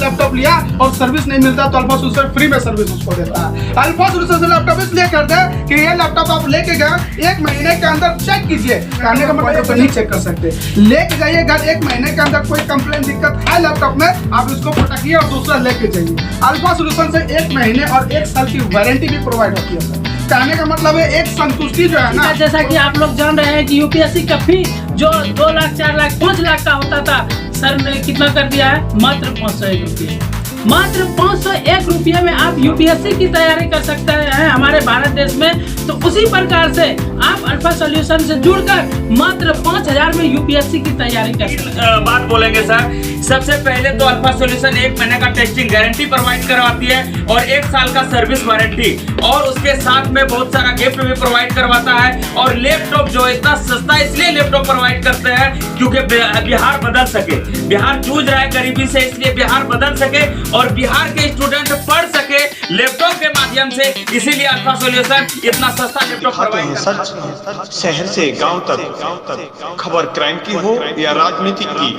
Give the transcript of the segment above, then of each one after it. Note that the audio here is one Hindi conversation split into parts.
लैपटॉप लिया और सर्विस नहीं मिलता तो अल्फा सोल्यूशन फ्री में सर्विस उसको देता है। अल्फा सोल्यूशन से लैपटॉप इसलिए करते हैं कि ये लैपटॉप आप लेके गए 1 महीने के अंदर चेक कीजिए, कहने का मतलब नहीं चेक कर सकते, लेके जाइए घर 1 महीने के अंदर कोई कंप्लेन दिक्कत है लैपटॉप में आप इसको पटकिए और दूसरा लेके जाइए। अल्फा सोल्यूशन से 1 महीने और 1 साल की वारंटी भी प्रोवाइड होती है सर। कहने का मतलब है एक संतुष्टि जो है ना, जैसा कि आप लोग जान रहे हैं कि यूपीएससी का फी जो 2 लाख 4 लाख 5 लाख का होता था, सर ने कितना कर दिया है, मात्र 501 रुपये। मात्र 501 रुपये में आप यूपीएससी की तैयारी कर सकते हैं हमारे भारत देश में। तो उसी प्रकार से आप अल्फा सॉल्यूशन से जुड़कर मात्र 5000 में यूपीएससी की तैयारी कर सकते हैं। बात बोलेंगे सर, सबसे पहले तो अल्फा सॉल्यूशन 1 महीने का टेस्टिंग गारंटी प्रोवाइड करवाती है और 1 साल का सर्विस वारंटी, और उसके साथ में बहुत सारा गिफ्ट भी प्रोवाइड करवाता है। और लैपटॉप जो इतना सस्ता इसलिए लैपटॉप प्रोवाइड करते हैं क्योंकि बिहार बदल सके, बिहार जूझ रहा है गरीबी से, इसलिए बिहार बदल सके और बिहार के स्टूडेंट पढ़ सके लैपटॉप के माध्यम से, इसीलिए अल्फा सॉल्यूशन इतना सस्ता लैपटॉप प्रोवाइड करता है। शहर से गांव तक खबर क्राइम की हो या राजनीतिक की,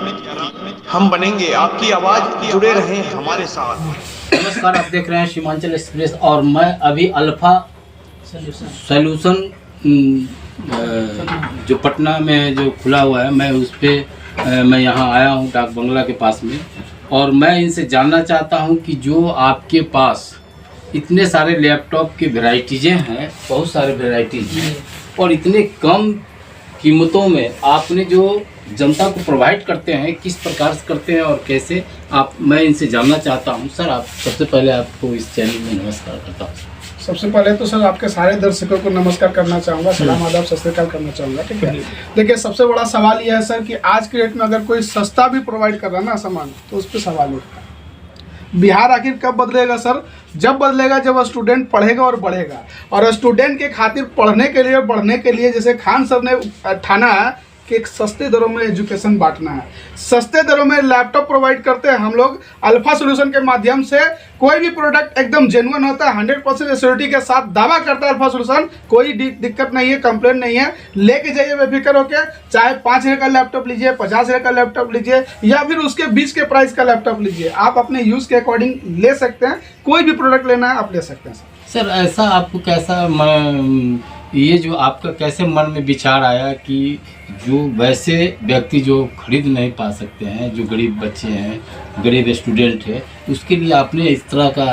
हम बनेंगे आपकी आवाज, जुड़े रहें हमारे साथ। नमस्कार, आप देख रहे हैं सीमांचल एक्सप्रेस और मैं अभी अल्फा सॉल्यूशन जो पटना में जो खुला हुआ है, मैं उस पर मैं यहाँ आया हूँ डाक बंगला के पास में, और मैं इनसे जानना चाहता हूँ कि जो आपके पास इतने सारे लैपटॉप के वेराइटीज़ें हैं, बहुत सारे वेराइटीज़ हैं, और इतने कम कीमतों में आपने जो जनता को प्रोवाइड करते हैं, किस प्रकार से करते हैं और कैसे आप, मैं इनसे जानना चाहता हूं। सर, आप सबसे पहले आपको इस चैनल में नमस्कार करता हूं। सबसे पहले तो सर आपके सारे दर्शकों को नमस्कार करना चाहूँगा, सलाम आदाब सत श्री अकाल करना चाहूँगा, ठीक है। देखिए, सबसे बड़ा सवाल यह है सर कि आज के डेट में अगर कोई सस्ता भी प्रोवाइड कर रहा है ना सामान, तो उस पर सवाल उठता है। बिहार आखिर कब बदलेगा सर? जब बदलेगा जब स्टूडेंट पढ़ेगा और बढ़ेगा, और स्टूडेंट के खातिर पढ़ने के लिए और बढ़ने के लिए जैसे खान सर ने ठाना है कि एक सस्ते दरों में एजुकेशन बांटना है, सस्ते दरों में लैपटॉप प्रोवाइड करते हैं हम लोग अल्फा सॉल्यूशन के माध्यम से। कोई भी प्रोडक्ट एकदम जेन्युइन होता है, 100% एश्योरिटी के साथ दावा करता है अल्फा सॉल्यूशन, कोई दिक्कत नहीं है, कंप्लेन नहीं है। लेके जाइए बेफिक्र होके, चाहे 5000 का लैपटॉप लीजिए, 50000 का लैपटॉप लीजिए, या फिर उसके 20 के प्राइस का लैपटॉप लीजिए, आप अपने यूज़ के अकॉर्डिंग ले सकते हैं। कोई भी प्रोडक्ट लेना है आप ले सकते हैं सर। ऐसा आपको कैसा ये जो आपका कैसे मन में विचार आया कि जो वैसे व्यक्ति जो खरीद नहीं पा सकते हैं, जो गरीब बच्चे हैं, गरीब स्टूडेंट है, उसके लिए आपने इस तरह का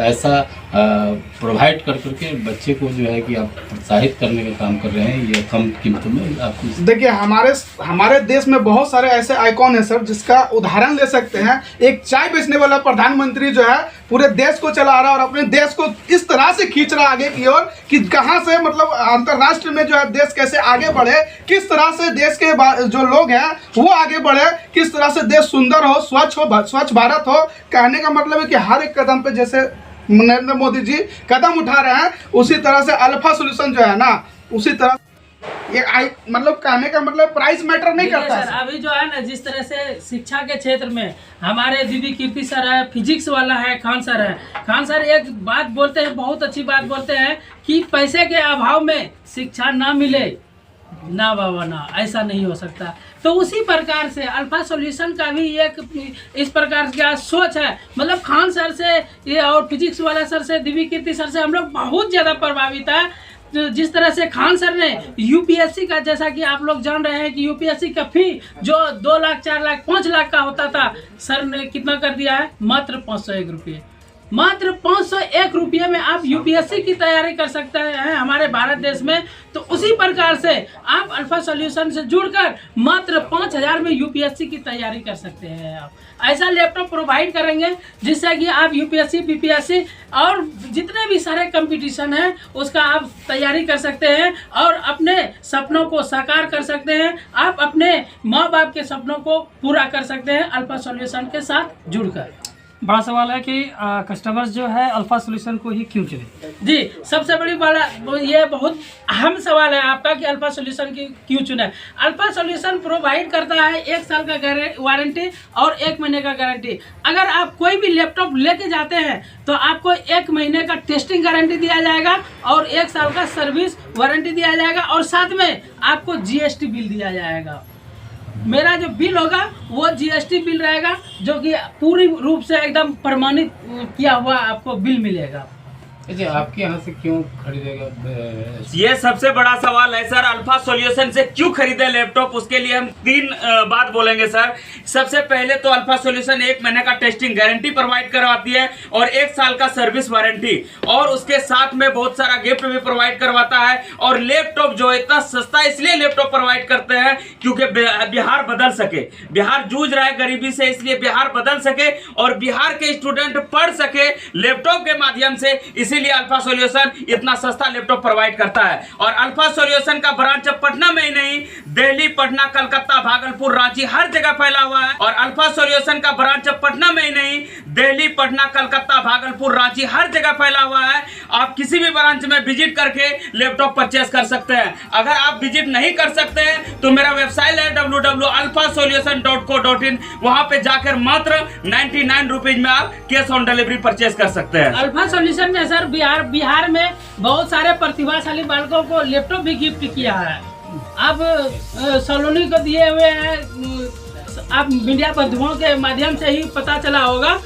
ऐसा प्रोवाइड कर करके बच्चे को जो है कि आप प्रोत्साहित करने का काम कर रहे हैं, ये कम कीमतों में आपको। देखिए, हमारे देश में बहुत सारे ऐसे आइकॉन है सर, जिसका उदाहरण ले सकते हैं। एक चाय बेचने वाला प्रधानमंत्री जो है पूरे देश को चला रहा है और अपने देश को इस तरह से खींच रहा आगे की ओर कि कहाँ से मतलब अंतर्राष्ट्रीय में जो है देश कैसे आगे बढ़े, किस तरह से देश के जो लोग हैं वो आगे बढ़े, किस तरह से देश सुंदर हो, स्वच्छ भारत हो। कहने का मतलब है कि हर एक कदम पे जैसे नरेंद्र मोदी जी कदम उठा रहे हैं, उसी तरह से अल्फा सॉल्यूशन जो है ना, उसी तरह ये मतलब कहने का मतलब प्राइस मैटर नहीं करता सर। अभी जो है ना, जिस तरह से शिक्षा के क्षेत्र में हमारे दिव्य कीर्ति सर है, फिजिक्स वाला है, खान सर है। खान सर एक बात बोलते हैं, बहुत अच्छी बात बोलते हैं कि पैसे के अभाव में शिक्षा ना मिले, ना बाबा ना, ऐसा नहीं हो सकता। तो उसी प्रकार से अल्फा सॉल्यूशन का भी एक इस प्रकार का सोच है। मतलब खान सर से ये और फिजिक्स वाला सर से, दिव्य कीर्ति सर से हम लोग बहुत ज़्यादा प्रभावित है। तो जिस तरह से खान सर ने यूपीएससी का, जैसा कि आप लोग जान रहे हैं कि यूपीएससी का फी जो 2 लाख 4 लाख 5 लाख का होता था, सर ने कितना कर दिया है, मात्र 501 रुपये। मात्र 501 रुपये में आप यूपीएससी की तैयारी कर सकते हैं हमारे भारत देश में। तो उसी प्रकार से आप अल्फा सॉल्यूशन से जुड़कर मात्र 5000 में यूपीएससी की तैयारी कर सकते हैं। आप ऐसा लैपटॉप प्रोवाइड करेंगे जिससे कि आप यूपीएससी, बीपीएससी और जितने भी सारे कंपटीशन हैं उसका आप तैयारी कर सकते हैं और अपने सपनों को साकार कर सकते हैं। आप अपने माँ बाप के सपनों को पूरा कर सकते हैं अल्फा सॉल्यूशन के साथ जुड़कर। बड़ा सवाल है कि कस्टमर्स जो है अल्फा सॉल्यूशन को ही क्यों चुने? जी, सबसे बड़ी वाला ये बहुत अहम सवाल है आपका कि अल्फा सॉल्यूशन की क्यों चुने। अल्फा सॉल्यूशन प्रोवाइड करता है 1 साल का वारंटी और 1 महीने का गारंटी। अगर आप कोई भी लैपटॉप लेके जाते हैं तो आपको 1 महीने का टेस्टिंग गारंटी दिया जाएगा और 1 साल का सर्विस वारंटी दिया जाएगा और साथ में आपको जीएसटी बिल दिया जाएगा। मेरा जो बिल होगा वो जीएसटी बिल रहेगा, जो कि पूरी रूप से एकदम प्रमाणित किया हुआ आपको बिल मिलेगा। अच्छा, आपके यहाँ से क्यों खरीदेगा? ये सबसे बड़ा सवाल है सर, अल्फा सॉल्यूशन से क्यों खरीदे लैपटॉप, उसके लिए हम 3 बात बोलेंगे सर। सबसे पहले तो अल्फा सॉल्यूशन 1 महीने का टेस्टिंग गारंटी प्रोवाइड करवाती है और 1 साल का सर्विस वारंटी, और उसके साथ में बहुत सारा गिफ्ट भी प्रोवाइड करवाता है। और लैपटॉप जो है इतना सस्ता इसलिए लैपटॉप प्रोवाइड करते हैं क्योंकि बिहार बदल सके, बिहार जूझ रहा है गरीबी से, इसलिए बिहार बदल सके और बिहार के स्टूडेंट पढ़ सके लैपटॉप के माध्यम से, इसीलिए अल्फा सॉल्यूशन इतना सस्ता लैपटॉप प्रोवाइड करता है। और अल्फा सॉल्यूशन का ब्रांच पटना में ही नहीं, दिल्ली, पटना, कलकत्ता, भागलपुर, रांची हर जगह फैला हुआ है। और अल्फा सॉल्यूशन का ब्रांच पटना में ही नहीं, दिल्ली, पटना, कलकत्ता, भागलपुर, रांची हर जगह फैला हुआ है। आप किसी भी ब्रांच में विजिट करके लैपटॉप परचेस कर सकते हैं। अगर आप विजिट नहीं कर सकते हैं तो मेरा वेबसाइट है www.alphasolution.co.in, वहां पे जाकर मात्र 99 रुपीज में आप कैश ऑन डिलीवरी परचेस कर सकते हैं। अल्फा सॉल्यूशन ने सर बिहार में बहुत सारे प्रतिभाशाली बालकों को लैपटॉप भी गिफ्ट किया है। अब सलोनी को दिए हुए हैं, अब मीडिया बंधुओं के माध्यम से ही पता चला होगा,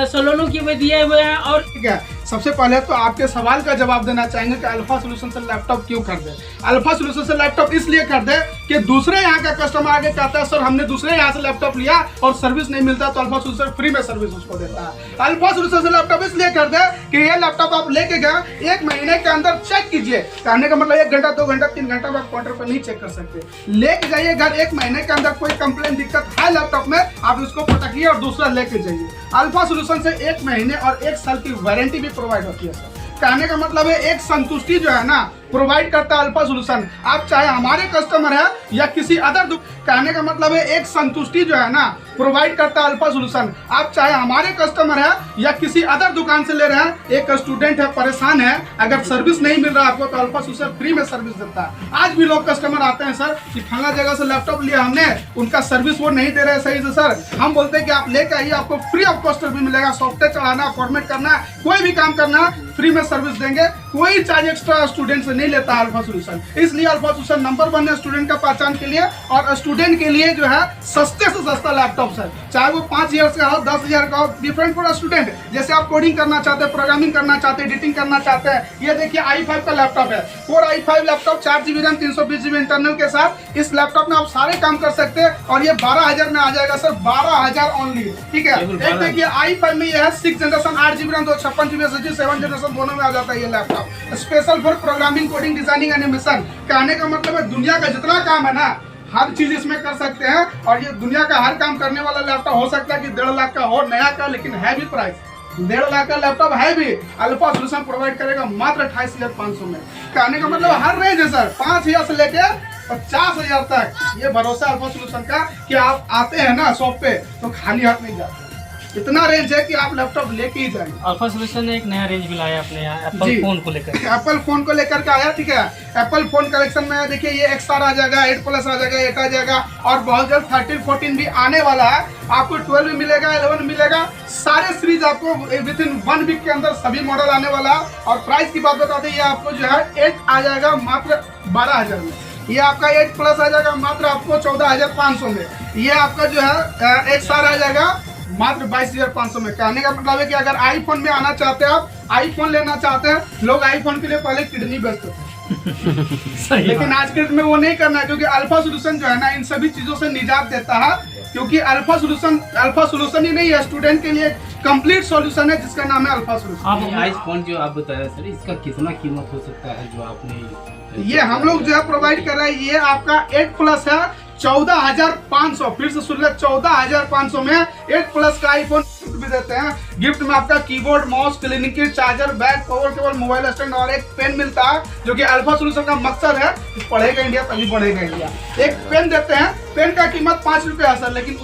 सलोनी की भी दिए हुए हैं। और ठीक है, सबसे पहले तो आपके सवाल का जवाब देना चाहेंगे कि अल्फा सॉल्यूशन से लैपटॉप क्यों खरीदे। अल्फा सॉल्यूशन से लैपटॉप इसलिए खरीदे कि दूसरे यहाँ का कस्टमर आगे कहता है सर हमने दूसरे यहाँ से लैपटॉप लिया और सर्विस नहीं मिलता, तो अल्फा सॉल्यूशन फ्री में सर्विस उसको देता है। अल्फा सॉल्यूशन से लैपटॉप इसलिए खरीदे कि ये लैपटॉप आप लेके गए 1 महीने के अंदर चेक कीजिए, कहने का मतलब 1 घंटा 2 घंटा 3 घंटा आप काउंटर पर नहीं चेक कर सकते, लेके जाइए घर, 1 महीने के अंदर कोई कंप्लेन दिक्कत है लैपटॉप में आप उसको पटकिए और दूसरा लेके जाइए। अल्फा सॉल्यूशन से 1 महीने और 1 साल की वारंटी भी प्रोवाइड होती है सर। कहने का मतलब है एक संतुष्टि जो है ना प्रोवाइड करता है अल्फा सॉल्यूशन, आप चाहे हमारे कस्टमर है या किसी अदर, कहने का मतलब है एक संतुष्टि जो है ना प्रोवाइड करता है अल्फा सॉल्यूशन, आप चाहे हमारे कस्टमर है या किसी अदर दुकान से ले रहे हैं, एक स्टूडेंट है परेशान है, अगर सर्विस नहीं मिल रहा आपको तो अल्फा सॉल्यूशन फ्री में सर्विस देता है। आज भी लोग कस्टमर आते हैं सर कि फला जगह से लैपटॉप लिया हमने, उनका सर्विस वो नहीं दे रहे सही से सर, हम बोलते हैं कि आप लेके आइए, आपको फ्री ऑफ कॉस्ट भी मिलेगा, सॉफ्टवेयर चलाना, फॉर्मेट करना, कोई भी काम करना फ्री में सर्विस देंगे, कोई चार्ज एक्स्ट्रा स्टूडेंट से नहीं लेता अल्फा सॉल्यूशन। इसलिए अल्फा सॉल्यूशन नंबर 1 है स्टूडेंट का पहचान के लिए, और स्टूडेंट के लिए जो है सस्ते से सस्ता लैपटॉप सर, चाहे वो 5 ईयर का हो 10,000 का हो, डिफरेंट फॉर स्टूडेंट। जैसे आप कोडिंग करना चाहते हैं, प्रोग्रामिंग करना चाहते हैं, एडिटिंग करना चाहते हैं, ये देखिए i5 का लैपटॉप है, 4 i5 laptop 4 GB RAM 320 GB internal के साथ, इस लैपटॉप में आप सारे काम कर सकते हैं और ये 12,000 में आ जाएगा सर, 12,000 ओनली। ठीक है, एक देखिए i5 में ये है 6 generation 8 GB RAM 256 GB SSD 7 generation दोनों में आ जाता है ये laptop, special for programming, coding, designing, animation. कहने का मतलब है दुनिया का जितना काम है ना हर चीज इसमें कर सकते हैं, और ये दुनिया का हर काम करने वाला लैपटॉप। हो सकता है कि 1.5 लाख का हो नया का, लेकिन है भी प्राइस 1.5 लाख का लैपटॉप है भी, अल्फा सॉल्यूशन प्रोवाइड करेगा मात्र 28,500 में। कहने का मतलब हर रेंज है सर, 5,000 से लेके 50,000 तक। ये भरोसा अल्फा सॉल्यूशन का कि आप आते हैं ना शॉप पे तो खाली हाथ नहीं जाते, इतना रेंज है कि आप लैपटॉप लेके ही जाएंगे। अल्फा सॉल्यूशन ने एक नया रेंज भी लाया अपने यहाँ एप्पल फोन को लेकर। एप्पल फोन को लेकर के आया, ठीक है। एप्पल फोन कलेक्शन में देखिए ये XR आ जाएगा, 8 प्लस आ जाएगा, 8 आ जाएगा, और बहुत जल्द 13, 14 भी आने वाला है। आपको 12 भी मिलेगा, 11 मिलेगा, सारे सीरीज आपको विद इन 1 वीक के अंदर सभी मॉडल आने वाला है। और प्राइस की बात बता दें, ये आपको जो है 8 आ जाएगा मात्र 12,000 में, ये आपका 8 प्लस आ जाएगा मात्र आपको 14,500 में, ये आपका जो है XR आ जाएगा मात्र 22,500 में। कहने का मतलब है कि अगर आईफोन में आना चाहते हैं, आप आईफोन लेना चाहते हैं, लोग आईफोन के लिए पहले किडनी बेचते थे लेकिन आज के डेट में वो नहीं करना है, क्योंकि अल्फा सॉल्यूशन जो है ना इन सभी चीजों से निजात देता है। क्योंकि अल्फा सॉल्यूशन ही नहीं है, स्टूडेंट के लिए कंप्लीट सॉल्यूशन है जिसका नाम है अल्फा सॉल्यूशन। आईफोन जो आप बताया सर, इसका कितना कीमत हो सकता है जो आपने? ये हम लोग जो है प्रोवाइड कर रहे हैं, ये आपका 8 प्लस है 14,500, फिर से सुन ले 14,500 में 8 प्लस का आईफोन भी देते हैं। गिफ्ट में आपका keyboard, mouse, clinic kit, charger, bag, power cable, mobile stand और एक पेन मिलता है, जो कि अल्फा सॉल्यूशन का मकसद है कि पढ़ेगा इंडिया तभी बढ़ेगा इंडिया। एक पेन देते हैं, पेन का कीमत 5 रुपये है सर, लेकिन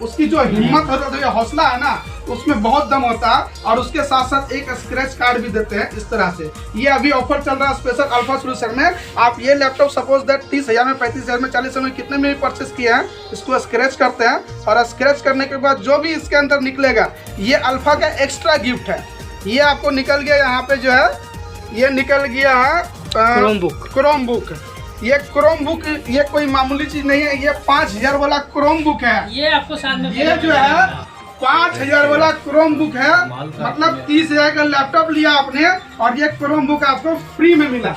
उसकी जो हिम्मत होता है, जो हौसला है ना, उसमें बहुत दम होता है। और उसके साथ साथ एक स्क्रैच कार्ड भी देते हैं इस तरह से। ये अभी ऑफर चल रहा है स्पेशल अल्फा सॉल्यूशन में। आप ये लैपटॉप सपोज दैट 30,000 में, 35,000 में, 40,000 में, कितने में भी परचेस किए हैं, इसको स्क्रैच करते हैं, और स्क्रैच करने के बाद जो भी इसके अंदर निकलेगा ये अल्फा का एक्स्ट्रा गिफ्ट है। ये आपको निकल गया यहाँ पे जो है, ये निकल गया है क्रोम बुक। ये क्रोम बुक ये कोई मामूली चीज नहीं है, ये 5000 वाला क्रोम बुक है। ये आपको साथ में ये जो है 5000 वाला क्रोम बुक है, मतलब 30,000 का लैपटॉप लिया आपने और ये क्रोम बुक आपको फ्री में मिला।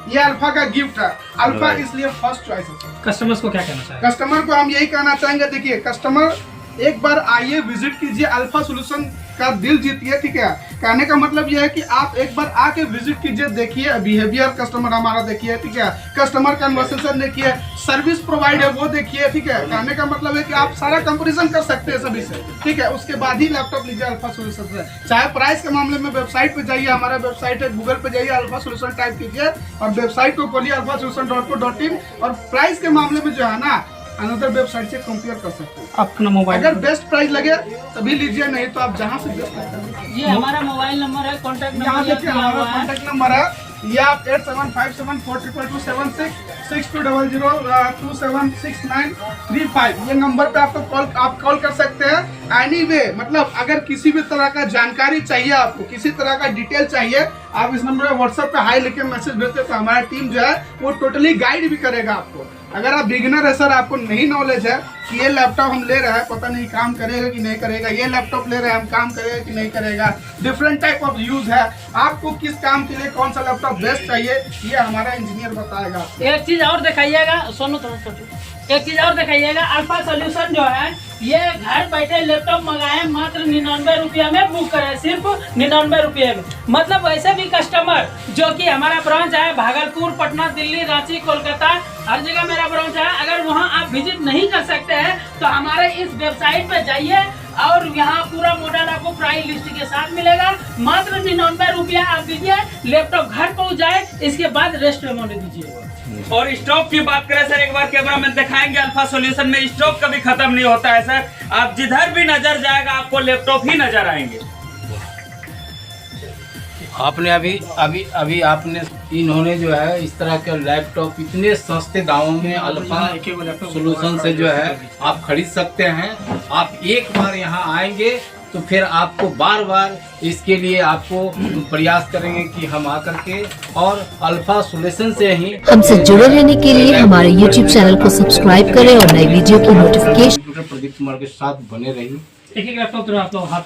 ये अल्फा का गिफ्ट है, अल्फा इसलिए फर्स्ट चॉइस है। कस्टमर्स को क्या कहना चाहिए? कस्टमर को हम यही कहना चाहेंगे, देखिए कस्टमर एक बार आइए, विजिट कीजिए, अल्फा सॉल्यूशन का दिल जीतिए, ठीक है। कहने का मतलब यह है कि आप एक बार आके विजिट कीजिए, देखिए बिहेवियर कस्टमर हमारा देखिए, ठीक है, कस्टमर कन्वर्सेशन देखिए, सर्विस प्रोवाइड है वो देखिए, ठीक है। कहने का मतलब है कि आप सारा कंपैरिजन कर सकते हैं सभी से, ठीक है। उसके बाद ही लैपटॉप लीजिए अल्फा सॉल्यूशन से। चाहे प्राइस के मामले में वेबसाइट पे जाइए, हमारा वेबसाइट है, गूगल पे जाइए, अल्फा सॉल्यूशन टाइप कीजिए और वेबसाइट को खोलिए alphasolution.co.in, और प्राइस के मामले में जो है ना अनदर वेबसाइट से कंपेयर कर सकते हैं। अपना मोबाइल अगर बेस्ट प्राइस लगे तभी लीजिए, नहीं तो आप जहाँ से बेस्ट लगता ये हमारा मोबाइल नंबर है, कॉन्टैक्ट यहाँ नंबर देखिए हमारा कॉन्टैक्ट नंबर है, ये आप 8757422276 6200276935 ये नंबर पे आपको कॉल कर सकते हैं। एनीवे मतलब अगर किसी भी तरह का जानकारी चाहिए, आपको किसी तरह का डिटेल चाहिए, आप इस नंबर पे व्हाट्सएप पे हाई लिख के मैसेज भेजते तो हमारा टीम जो है वो टोटली गाइड भी करेगा आपको। अगर आप बिगिनर है सर, आपको नहीं नॉलेज है कि ये लैपटॉप हम ले रहे हैं, पता नहीं काम करेगा कि नहीं करेगा, ये लैपटॉप ले रहे हैं हम काम करेगा कि नहीं करेगा, डिफरेंट टाइप ऑफ यूज है, आपको किस काम के लिए कौन सा लैपटॉप बेस्ट चाहिए, ये हमारा इंजीनियर बताएगा। एक चीज और दिखाइएगा, सुनो थोड़ा सा, एक चीज और दिखाइएगा, अल्फा सॉल्यूशन जो है ये घर बैठे लैपटॉप मंगाए मात्र 99 रुपया में बुक करे, सिर्फ 99 रुपये में। मतलब वैसे भी कस्टमर जो कि हमारा ब्रांच है भागलपुर, पटना, दिल्ली, रांची, कोलकाता, हर जगह मेरा ब्रांच है। अगर वहां आप विजिट नहीं कर सकते हैं तो हमारे इस वेबसाइट पे जाइए और यहाँ पूरा मॉडल आपको प्राइस लिस्ट के साथ मिलेगा। मात्र 99 रुपया आप दीजिए, लैपटॉप घर पहुँच जाए, इसके बाद रेस्ट अमाउंट दीजिए। और स्टॉक की बात करें सर, एक बार कैमरा में दिखाएंगे, अल्फा सॉल्यूशन में स्टॉक कभी खत्म नहीं होता है सर। आप जिधर भी नजर जाएगा आपको लैपटॉप ही नजर आएंगे। आपने अभी आपने इन्होंने जो है इस तरह के लैपटॉप इतने सस्ते दामों में अल्फा सॉल्यूशन से जो है आप खरीद सकते हैं। आप एक बार यहाँ आएंगे तो फिर आपको बार बार इसके लिए आपको प्रयास करेंगे कि हम आकर के और अल्फा सॉल्यूशन से ही हमसे जुड़े रहने के लिए हमारे YouTube चैनल को सब्सक्राइब करें और नई वीडियो की नोटिफिकेशन प्रदीप कुमार के साथ बने रहिए। एक लैपटॉप तो आप लोग हाथ